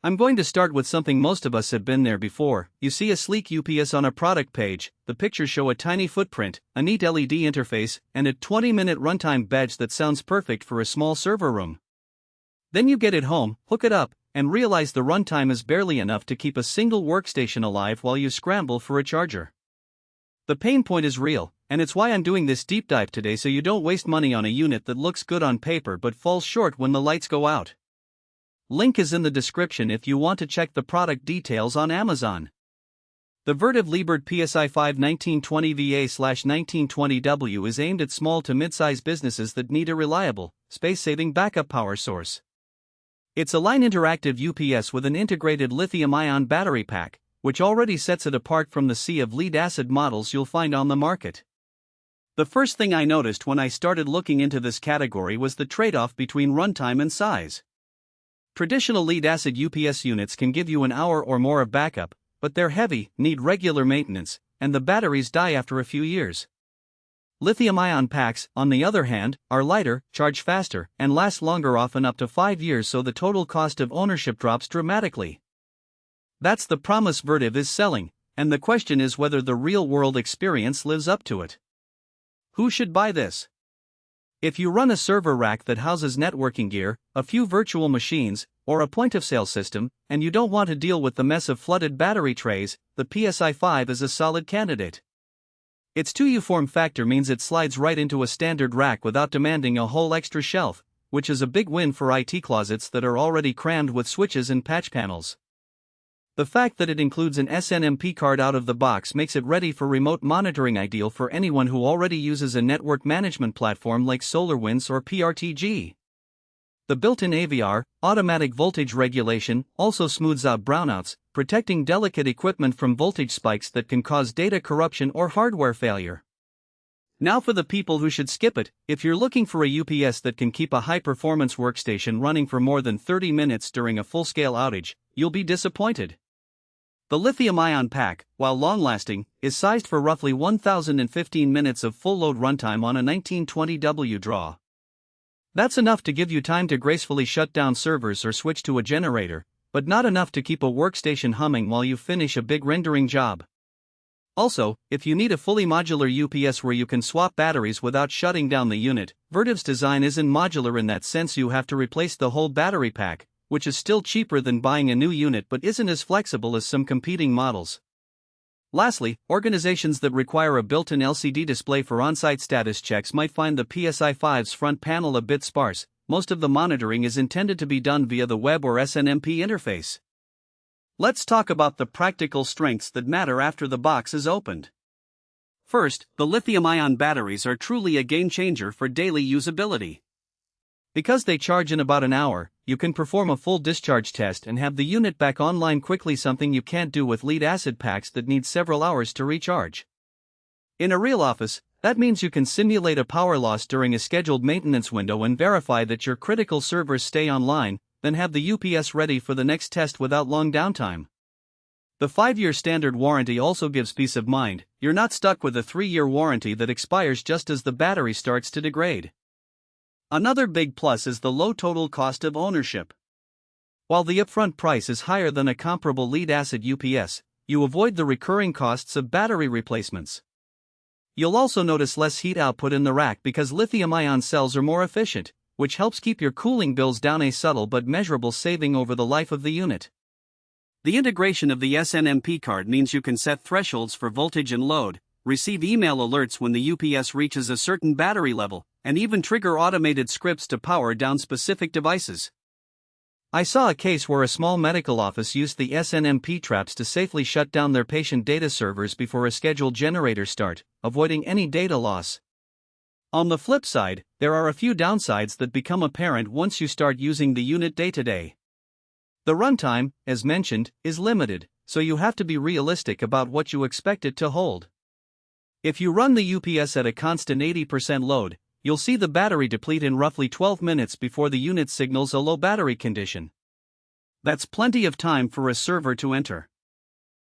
I'm going to start with something most of us have been there before. You see a sleek UPS on a product page, the pictures show a tiny footprint, a neat LED interface, and a 20-minute runtime badge that sounds perfect for a small server room. Then you get it home, hook it up, and realize the runtime is barely enough to keep a single workstation alive while you scramble for a charger. The pain point is real, and it's why I'm doing this deep dive today, so you don't waste money on a unit that looks good on paper but falls short when the lights go out. Link is in the description if you want to check the product details on Amazon. The Vertiv Liebert PSI5 1920VA/1920W is aimed at small to mid-size businesses that need a reliable, space-saving backup power source. It's a line interactive UPS with an integrated lithium-ion battery pack, which already sets it apart from the sea of lead-acid models you'll find on the market. The first thing I noticed when I started looking into this category was the trade-off between runtime and size. Traditional lead-acid UPS units can give you an hour or more of backup, but they're heavy, need regular maintenance, and the batteries die after a few years. Lithium-ion packs, on the other hand, are lighter, charge faster, and last longer, often up to 5 years, so the total cost of ownership drops dramatically. That's the promise Vertiv is selling, and the question is whether the real-world experience lives up to it. Who should buy this? If you run a server rack that houses networking gear, a few virtual machines, or a point-of-sale system, and you don't want to deal with the mess of flooded battery trays, the PSI5 is a solid candidate. Its 2U form factor means it slides right into a standard rack without demanding a whole extra shelf, which is a big win for IT closets that are already crammed with switches and patch panels. The fact that it includes an SNMP card out of the box makes it ready for remote monitoring, ideal for anyone who already uses a network management platform like SolarWinds or PRTG. The built-in AVR, automatic voltage regulation, also smooths out brownouts, protecting delicate equipment from voltage spikes that can cause data corruption or hardware failure. Now for the people who should skip it. If you're looking for a UPS that can keep a high-performance workstation running for more than 30 minutes during a full-scale outage, you'll be disappointed. The lithium-ion pack, while long-lasting, is sized for roughly 1,015 minutes of full-load runtime on a 1920W draw. That's enough to give you time to gracefully shut down servers or switch to a generator, but not enough to keep a workstation humming while you finish a big rendering job. Also, if you need a fully modular UPS where you can swap batteries without shutting down the unit, Vertiv's design isn't modular in that sense. You have to replace the whole battery pack, which is still cheaper than buying a new unit but isn't as flexible as some competing models. Lastly, organizations that require a built-in LCD display for on-site status checks might find the PSI5's front panel a bit sparse. Most of the monitoring is intended to be done via the web or SNMP interface. Let's talk about the practical strengths that matter after the box is opened. First, the lithium-ion batteries are truly a game-changer for daily usability. Because they charge in about an hour, you can perform a full discharge test and have the unit back online quickly, something you can't do with lead-acid packs that need several hours to recharge. In a real office, that means you can simulate a power loss during a scheduled maintenance window and verify that your critical servers stay online, then have the UPS ready for the next test without long downtime. The 5-year standard warranty also gives peace of mind. You're not stuck with a 3-year warranty that expires just as the battery starts to degrade. Another big plus is the low total cost of ownership. While the upfront price is higher than a comparable lead-acid UPS, you avoid the recurring costs of battery replacements. You'll also notice less heat output in the rack because lithium-ion cells are more efficient, which helps keep your cooling bills down, a subtle but measurable saving over the life of the unit. The integration of the SNMP card means you can set thresholds for voltage and load, receive email alerts when the UPS reaches a certain battery level, and even trigger automated scripts to power down specific devices. I saw a case where a small medical office used the SNMP traps to safely shut down their patient data servers before a scheduled generator start, avoiding any data loss. On the flip side, there are a few downsides that become apparent once you start using the unit day-to-day. The runtime, as mentioned, is limited, so you have to be realistic about what you expect it to hold. If you run the UPS at a constant 80% load, you'll see the battery deplete in roughly 12 minutes before the unit signals a low battery condition. That's plenty of time for a server to enter.